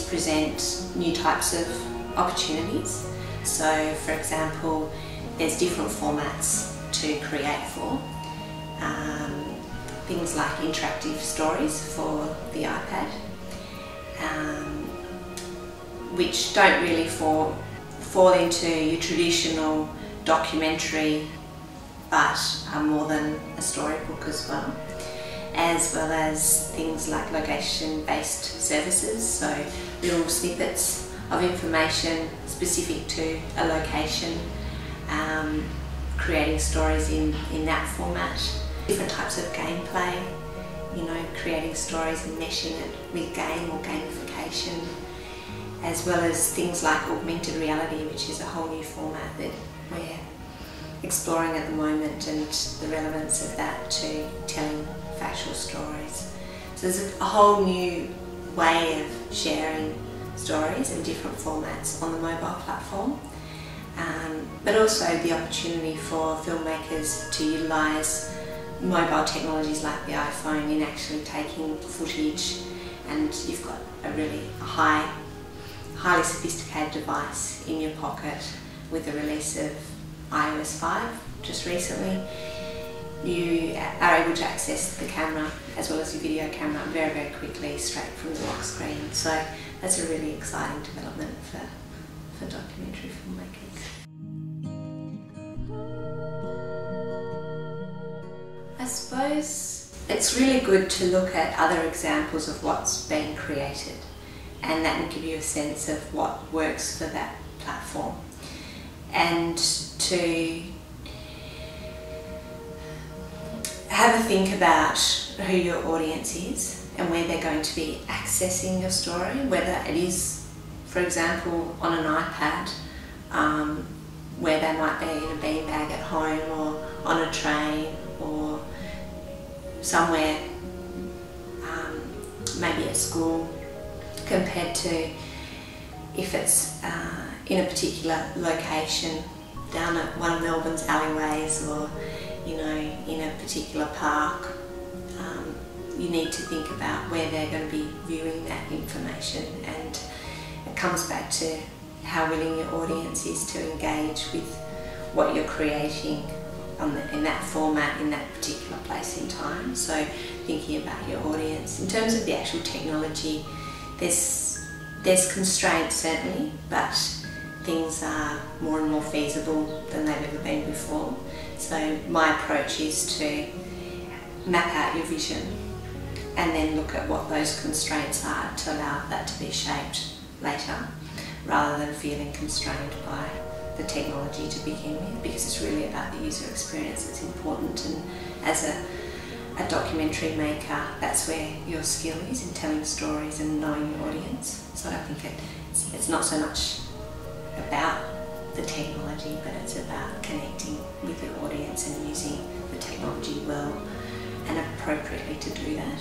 present new types of opportunities. So for example, there's different formats to create for. Things like interactive stories for the iPad, which don't really fall into your traditional documentary, but are more than a storybook as well as things like location-based services, so little snippets of information specific to a location, creating stories in that format. Different types of gameplay, you know, creating stories and meshing it with game or gamification, as well as things like augmented reality, which is a whole new format that we're exploring at the moment, and the relevance of that to telling factual stories. So there's a whole new way of sharing stories in different formats on the mobile platform, but also the opportunity for filmmakers to utilise mobile technologies like the iPhone in actually taking footage, and you've got a really highly sophisticated device in your pocket. With the release of iOS 5 just recently, you are able to access the camera as well as your video camera very, very quickly straight from the lock screen. So that's a really exciting development for documentary filmmakers. I suppose it's really good to look at other examples of what's being created, and that will give you a sense of what works for that platform, and to have a think about who your audience is and where they're going to be accessing your story, whether it is, for example, on an iPad, where they might be in a beanbag at home, or on a train, or somewhere, maybe at school, compared to if it's in a particular location down at one of Melbourne's alleyways, or you know, in a particular park. You need to think about where they're going to be viewing that information, and it comes back to how willing your audience is to engage with what you're creating in that format, in that particular place in time. So thinking about your audience. In terms of the actual technology, there's constraints certainly, but things are more and more feasible than they've ever been before. So my approach is to map out your vision and then look at what those constraints are to allow that to be shaped later, rather than feeling constrained by the technology to begin with, because it's really about the user experience that's important. And as a documentary maker, that's where your skill is, in telling stories and knowing your audience. So I think it's not so much about the technology, but it's about connecting with your audience and using the technology well and appropriately to do that.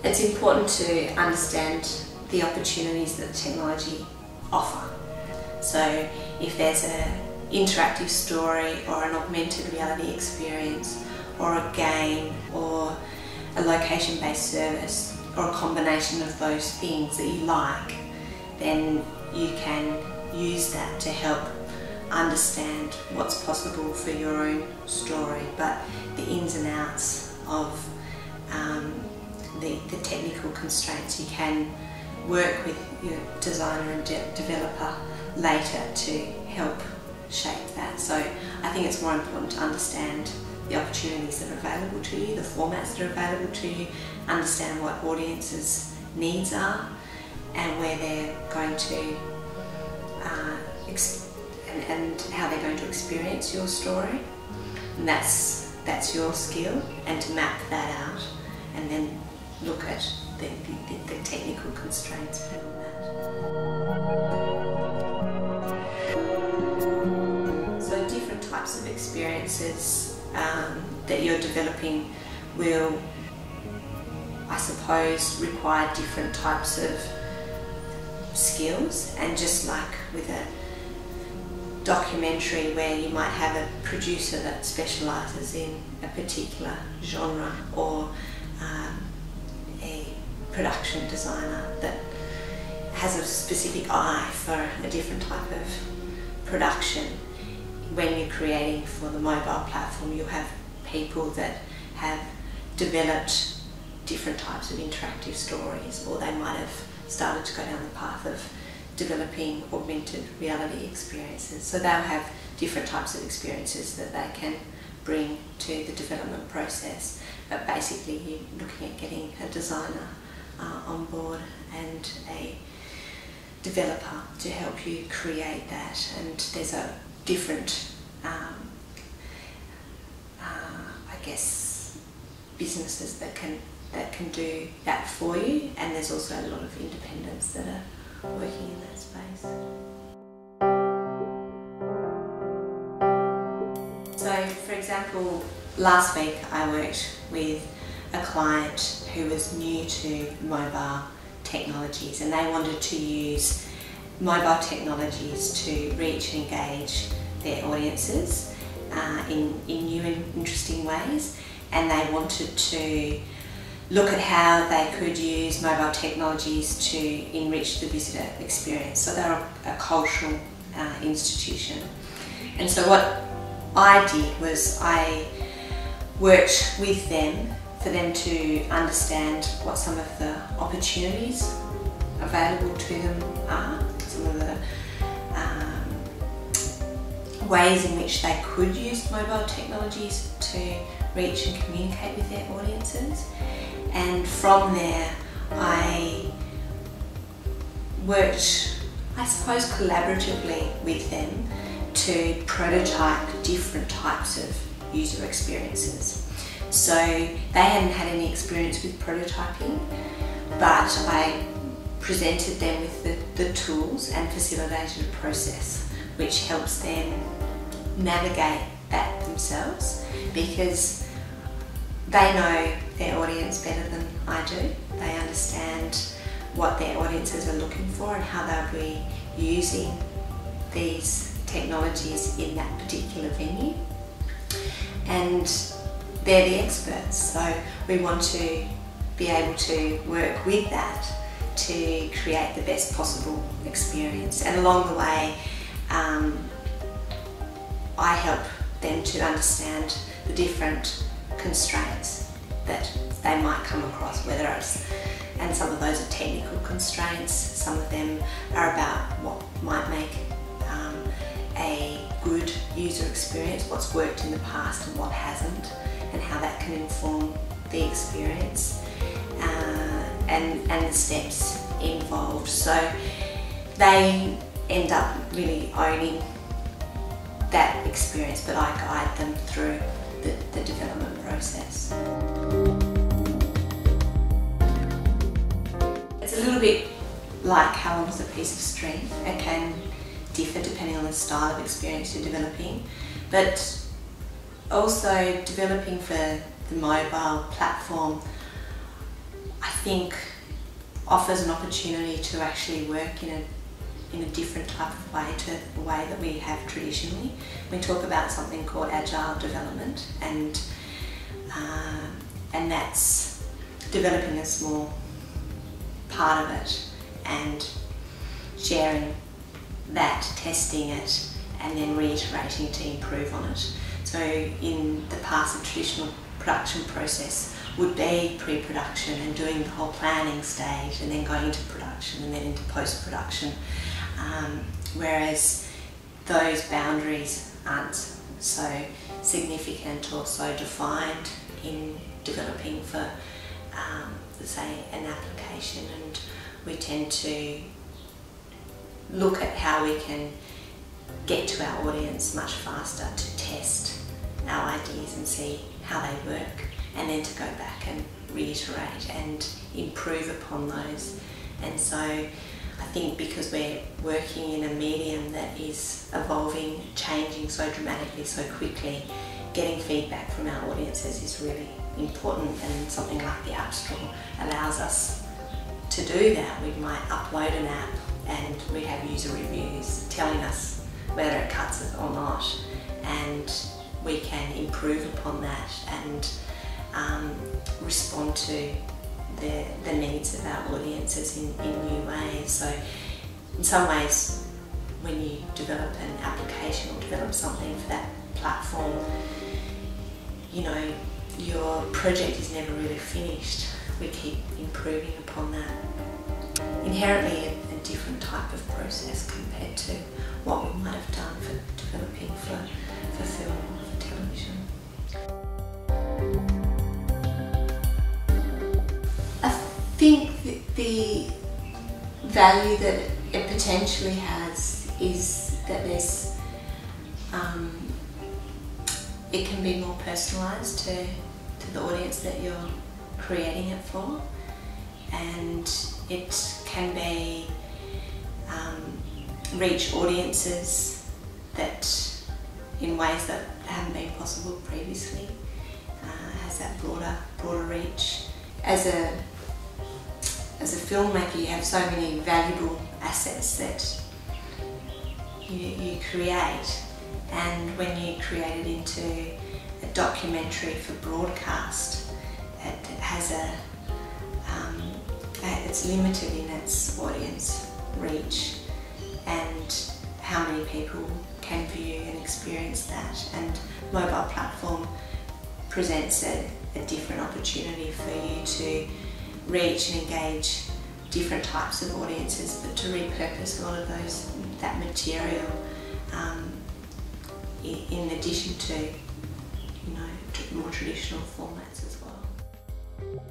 It's important to understand the opportunities that technology offer. So if there's an interactive story or an augmented reality experience or a game or a location-based service or a combination of those things that you like, then you can use that to help understand what's possible for your own story. But the ins and outs of the technical constraints, you can work with your designer and developer later to help shape that. So I think it's more important to understand the opportunities that are available to you, the formats that are available to you, understand what audiences' needs are and where they're going to and how they're going to experience your story. And that's your skill, and to map that out and then look at the technical constraints around that. So different types of experiences that you're developing will, I suppose, require different types of skills. And just like with a documentary where you might have a producer that specialises in a particular genre, or a production designer that has a specific eye for a different type of production. When you're creating for the mobile platform, you'll have people that have developed different types of interactive stories, or they might have started to go down the path of developing augmented reality experiences. So they'll have different types of experiences that they can bring to the development process. But basically you're looking at getting a designer on board and a developer to help you create that, and there's a different I guess businesses that can do that for you, and there's also a lot of independents that are working in that space. So for example, last week I worked with a client who was new to mobile technologies, and they wanted to use mobile technologies to reach and engage their audiences in new and interesting ways, and they wanted to look at how they could use mobile technologies to enrich the visitor experience. So they're a cultural institution. And so what I did was I worked with them for them to understand what some of the opportunities available to them are, some of the ways in which they could use mobile technologies to reach and communicate with their audiences. And from there I worked, I suppose, collaboratively with them to prototype different types of user experiences. So they hadn't had any experience with prototyping, but I presented them with the tools and facilitated a process which helps them navigate that themselves, because they know their audience better than I do. They understand what their audiences are looking for and how they'll be using these technologies in that particular venue. And they're the experts, so we want to be able to work with that to create the best possible experience. And along the way, I help them to understand the different constraints that they might come across, whether it's, and some of those are technical constraints, some of them are about what might make a good user experience, what's worked in the past and what hasn't, and how that can inform the experience, and the steps involved. So they end up really owning that experience, but I guide them through the development process. It's a little bit like how long is a piece of string. It can differ depending on the style of experience you're developing, but also developing for the mobile platform, I think, offers an opportunity to actually work in a different type of way to the way that we have traditionally. We talk about something called agile development, and that's developing a small part of it and sharing that, testing it, and then reiterating to improve on it. So in the past, the traditional production process would be pre-production and doing the whole planning stage, and then going into production and then into post-production, whereas those boundaries aren't so significant or so defined in developing for, say, an application, and we tend to look at how we can get to our audience much faster to test our ideas and see how they work, and then to go back and reiterate and improve upon those. And so I think because we're working in a medium that is evolving, changing so dramatically, so quickly, getting feedback from our audiences is really important, and something like the App Store allows us to do that. We might upload an app and we have user reviews telling us whether it cuts it or not, and we can improve upon that and respond to the needs of our audiences in new ways. So in some ways, when you develop an application or develop something for that platform, you know, your project is never really finished. We keep improving upon that. Inherently a different type of process compared to what we might have done for developing for film or for television. I think the value that it potentially has is that there's it can be more personalised to the audience that you're creating it for, and it can be reach audiences that in ways that haven't been possible previously. Has that broader reach. As a filmmaker, you have so many valuable assets that you create, and when you create it into a documentary for broadcast, it has it's limited in its audience reach and how many people can view and experience that. And mobile platform presents a different opportunity for you to reach and engage different types of audiences, but to repurpose a lot of that material in addition to, you know, more traditional formats as well.